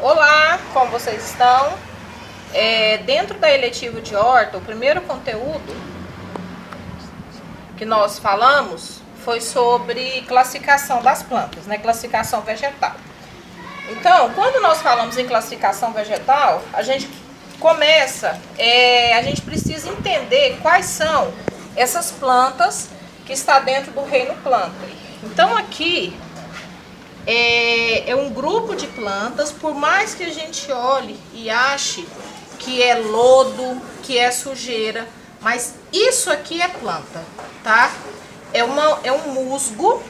Olá, como vocês estão? Dentro da eletiva de horta, o primeiro conteúdo que nós falamos foi sobre classificação das plantas, né? Classificação vegetal. Então, quando nós falamos em classificação vegetal, a gente precisa entender quais são essas plantas que está dentro do reino planta. Então, aqui é um grupo de plantas, por mais que a gente olhe e ache que é lodo, que é sujeira, mas isso aqui é planta, tá? É um musgo.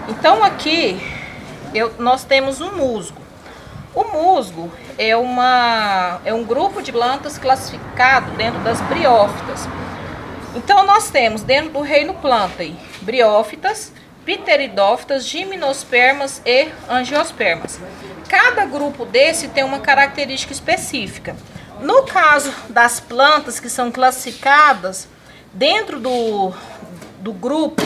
Então aqui nós temos um musgo. O musgo é um grupo de plantas classificado dentro das briófitas. Então nós temos dentro do reino Plantae briófitas, pteridófitas, gimnospermas e angiospermas. Cada grupo desse tem uma característica específica. No caso das plantas que são classificadas dentro do grupo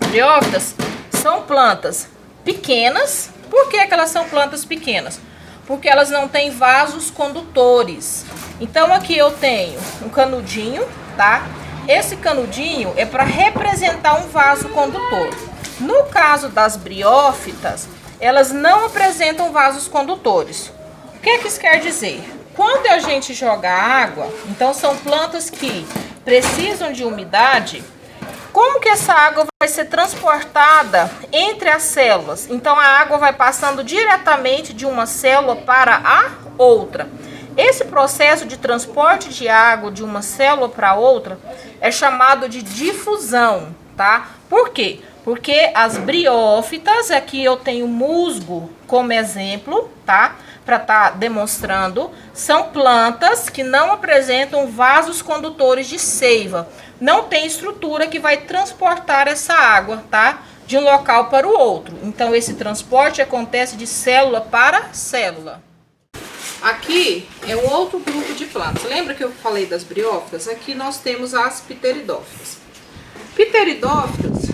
briófitas, são plantas pequenas. Por que elas são plantas pequenas? Porque elas não têm vasos condutores. Então aqui eu tenho um canudinho, tá? Esse canudinho é para representar um vaso condutor. No caso das briófitas, elas não apresentam vasos condutores. O que isso quer dizer? Quando a gente joga água, então são plantas que precisam de umidade. Como que essa água vai ser transportada entre as células? Então a água vai passando diretamente de uma célula para a outra. Esse processo de transporte de água de uma célula para outra é chamado de difusão, tá? Por quê? Porque as briófitas, aqui eu tenho musgo como exemplo, tá? Para estar demonstrando, são plantas que não apresentam vasos condutores de seiva. Não tem estrutura que vai transportar essa água, tá? De um local para o outro. Então esse transporte acontece de célula para célula. Aqui é um outro grupo de plantas. Lembra que eu falei das briófitas? Aqui nós temos as pteridófitas. Pteridófitas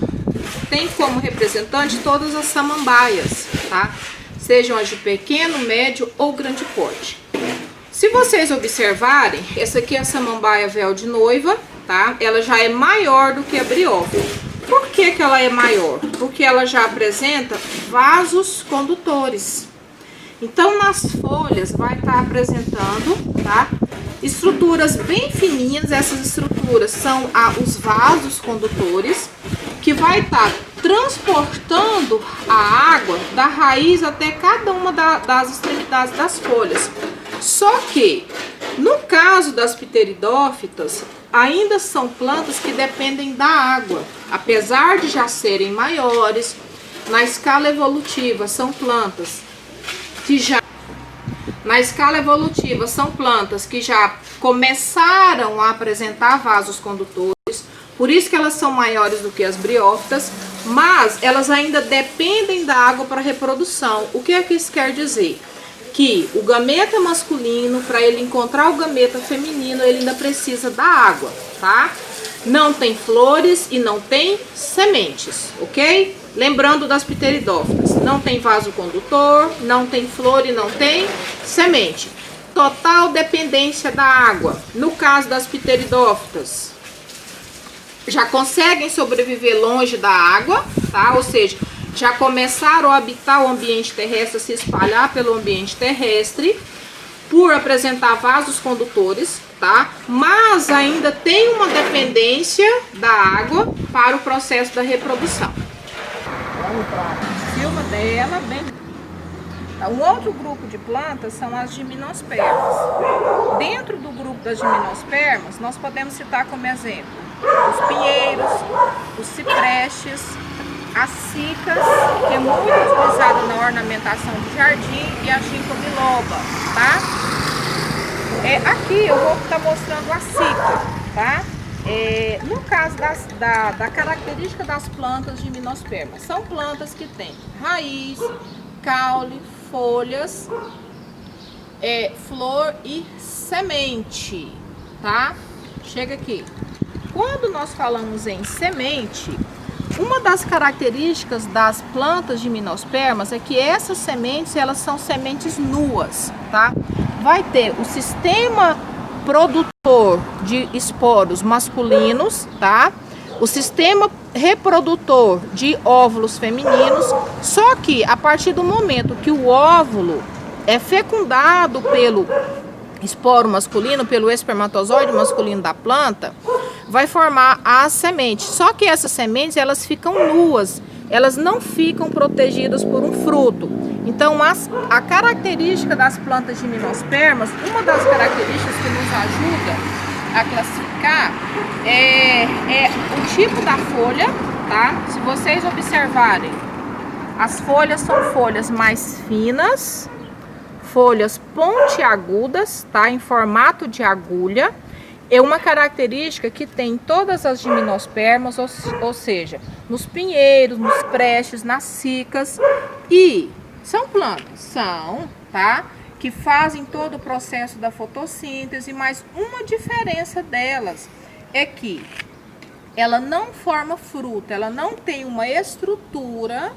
tem como representante todas as samambaias, tá? Sejam as de pequeno, médio ou grande porte. Se vocês observarem, essa aqui é a samambaia véu de noiva, tá? Ela já é maior do que a briófita. Por que ela é maior? Porque ela já apresenta vasos condutores. Então, nas folhas vai estar apresentando, tá? Estruturas bem fininhas. Essas estruturas são os vasos condutores, que vai estar transportando a água da raiz até cada uma das extremidades das folhas. Só que, no caso das pteridófitas, ainda são plantas que dependem da água. Apesar de já serem maiores, na escala evolutiva são plantas que já começaram a apresentar vasos condutores. Por isso que elas são maiores do que as briófitas, mas elas ainda dependem da água para reprodução. O que isso quer dizer? Que o gameta masculino, para ele encontrar o gameta feminino, ele ainda precisa da água, tá? Não tem flores e não tem sementes, ok? Lembrando das pteridófitas, não tem vaso condutor, não tem flor e não tem semente. Total dependência da água. No caso das pteridófitas, já conseguem sobreviver longe da água, tá? Ou seja, já começaram a habitar o ambiente terrestre, a se espalhar pelo ambiente terrestre, por apresentar vasos condutores, tá? Mas ainda tem uma dependência da água para o processo da reprodução. Filma dela bem. Um outro grupo de plantas são as gimnospermas. Dentro do grupo das gimnospermas, nós podemos citar como exemplo os pinheiros, os ciprestes, as cicas, que é muito utilizada na ornamentação de jardim, e a ginkgo biloba, tá? Aqui eu vou estar mostrando a cica, tá? No caso da característica das plantas gimnospermas, são plantas que têm raiz, caule, folhas, flor e semente, tá? Chega aqui. Quando nós falamos em semente, uma das características das plantas gimnospermas é que essas sementes, elas são sementes nuas, tá? Vai ter o sistema produtor de esporos masculinos, tá? O sistema reprodutor de óvulos femininos, só que a partir do momento que o óvulo é fecundado pelo esporo masculino, pelo espermatozoide masculino da planta, vai formar as sementes. Só que essas sementes, elas ficam nuas, elas não ficam protegidas por um fruto. Então, a característica das plantas gimnospermas, uma das características que nos ajuda a classificar é o tipo da folha, tá? Se vocês observarem, as folhas são folhas mais finas, folhas pontiagudas, tá? Em formato de agulha. É uma característica que tem em todas as gimnospermas, ou seja, nos pinheiros, nos prestes, nas cicas. E são plantas, tá? Que fazem todo o processo da fotossíntese, mas uma diferença delas é que ela não forma fruta, ela não tem uma estrutura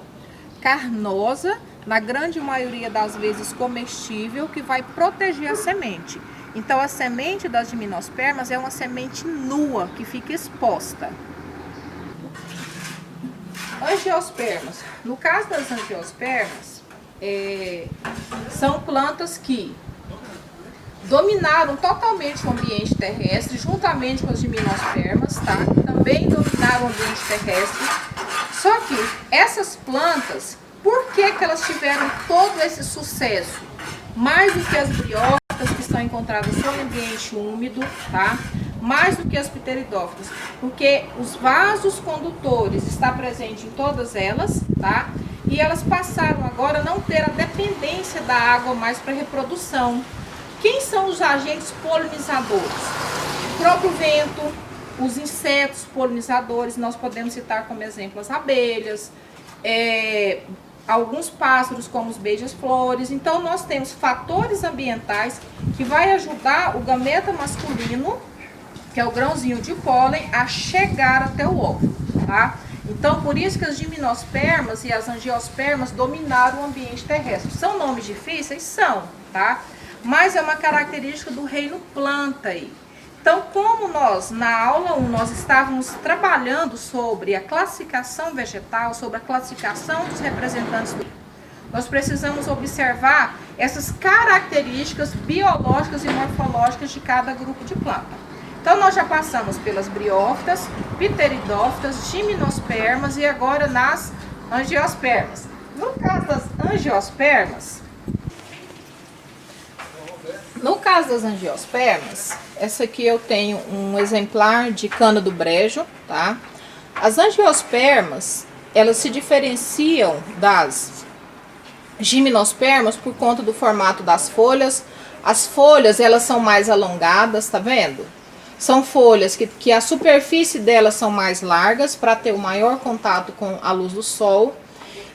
carnosa, na grande maioria das vezes comestível, que vai proteger a semente. Então, a semente das gimnospermas é uma semente nua, que fica exposta. Angiospermas. No caso das angiospermas, são plantas que dominaram totalmente o ambiente terrestre, juntamente com as gimnospermas, tá? Também dominaram o ambiente terrestre. Só que essas plantas, por que elas tiveram todo esse sucesso? Mais do que as briófitas, que estão encontradas só em ambiente úmido, tá? Mais do que as pteridófitas, porque os vasos condutores estão presentes em todas elas, tá? E elas passaram agora a não ter a dependência da água mais para reprodução. Quem são os agentes polinizadores? O próprio vento, os insetos polinizadores, nós podemos citar como exemplo as abelhas, alguns pássaros como os beija-flores. Então nós temos fatores ambientais que vai ajudar o gameta masculino, que é o grãozinho de pólen, a chegar até o óvulo, tá? Então por isso que as gimnospermas e as angiospermas dominaram o ambiente terrestre. São nomes difíceis? São, tá? Mas é uma característica do reino planta aí. Então, como nós, na aula 1, nós estávamos trabalhando sobre a classificação vegetal, sobre a classificação dos representantes do... Nós precisamos observar essas características biológicas e morfológicas de cada grupo de planta. Então, nós já passamos pelas briófitas, pteridófitas, gimnospermas e agora nas angiospermas. No caso das angiospermas, essa aqui eu tenho um exemplar de cana do brejo, tá? As angiospermas, elas se diferenciam das gimnospermas por conta do formato das folhas. As folhas, elas são mais alongadas, tá vendo? São folhas que a superfície delas são mais largas para ter o maior contato com a luz do sol.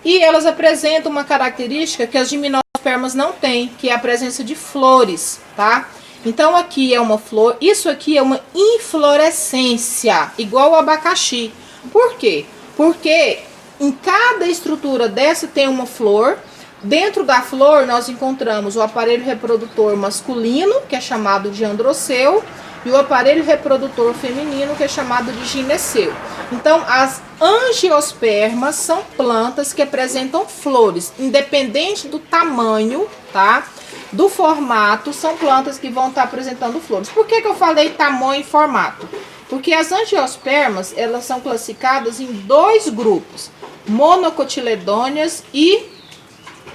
E elas apresentam uma característica que as gimnospermas não têm, que é a presença de flores, tá? Então aqui é uma flor, isso aqui é uma inflorescência, igual ao abacaxi. Por quê? Porque em cada estrutura dessa tem uma flor. Dentro da flor nós encontramos o aparelho reprodutor masculino, que é chamado de androceu, e o aparelho reprodutor feminino, que é chamado de gineceu. Então, as angiospermas são plantas que apresentam flores, independente do tamanho, tá? Do formato, são plantas que vão estar apresentando flores. Por que eu falei tamanho e formato? Porque as angiospermas, elas são classificadas em dois grupos, monocotiledôneas e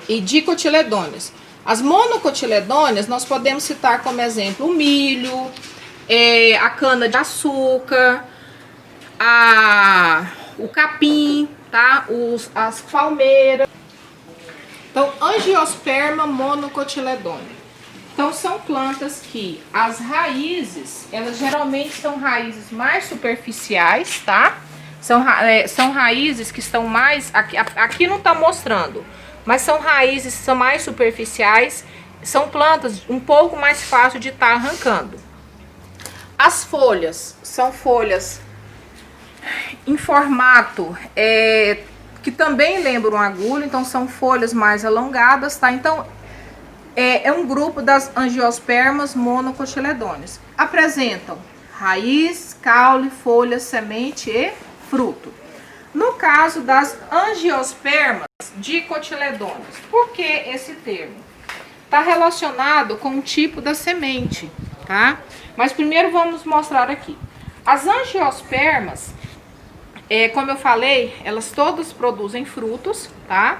dicotiledôneas. As monocotiledôneas, nós podemos citar como exemplo o milho, a cana-de-açúcar, o capim, tá? As palmeiras. Então, angiosperma monocotiledônea. Então, são plantas que as raízes, elas geralmente são raízes mais superficiais, tá? São raízes que estão mais... Aqui não tá mostrando, mas são raízes que são mais superficiais. São plantas um pouco mais fácil de estar arrancando. As folhas são folhas em formato que também lembra uma agulha, então são folhas mais alongadas, tá? Então é um grupo das angiospermas monocotiledôneas. Apresentam raiz, caule, folha, semente e fruto. No caso das angiospermas dicotiledôneas, por que esse termo? Está relacionado com o tipo da semente, tá? Mas primeiro vamos mostrar aqui. As angiospermas, como eu falei, elas todas produzem frutos, tá?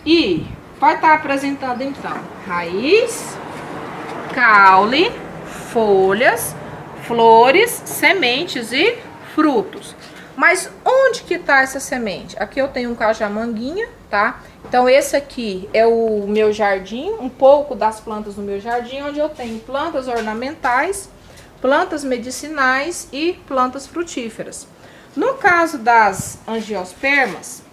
E vai estar apresentando então raiz, caule, folhas, flores, sementes e frutos. Mas onde que tá essa semente? Aqui eu tenho um cajamanguinha, tá? Então esse aqui é o meu jardim, um pouco das plantas do meu jardim, onde eu tenho plantas ornamentais, plantas medicinais e plantas frutíferas. No caso das angiospermas,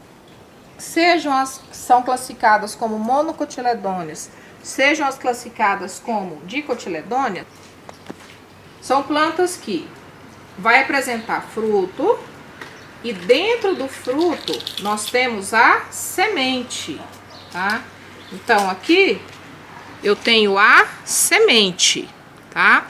sejam as que são classificadas como monocotiledôneas, sejam as classificadas como dicotiledôneas, são plantas que vai apresentar fruto e dentro do fruto nós temos a semente, tá? Então aqui eu tenho a semente, tá?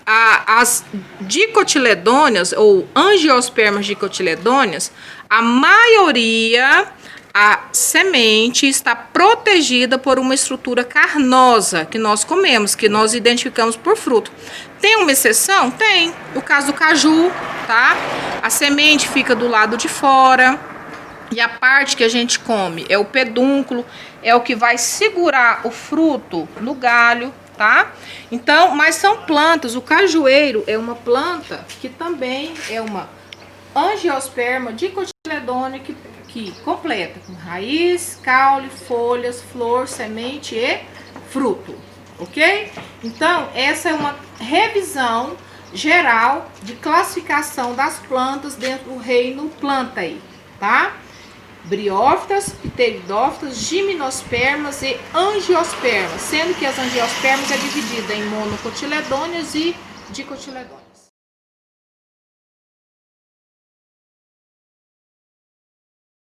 As dicotiledôneas ou angiospermas dicotiledôneas, a maioria, a semente está protegida por uma estrutura carnosa que nós comemos, que nós identificamos por fruto. Tem uma exceção? Tem. O caso do caju, tá? A semente fica do lado de fora e a parte que a gente come é o pedúnculo, é o que vai segurar o fruto no galho, tá? Então, mas são plantas, o cajueiro é uma planta que também é uma angiosperma dicotiledônea que completa com raiz, caule, folhas, flor, semente e fruto, ok? Então, essa é uma revisão geral de classificação das plantas dentro do reino Plantae, tá? Briófitas, pteridófitas, gimnospermas e angiospermas, sendo que as angiospermas é dividida em monocotiledôneas e dicotiledôneas.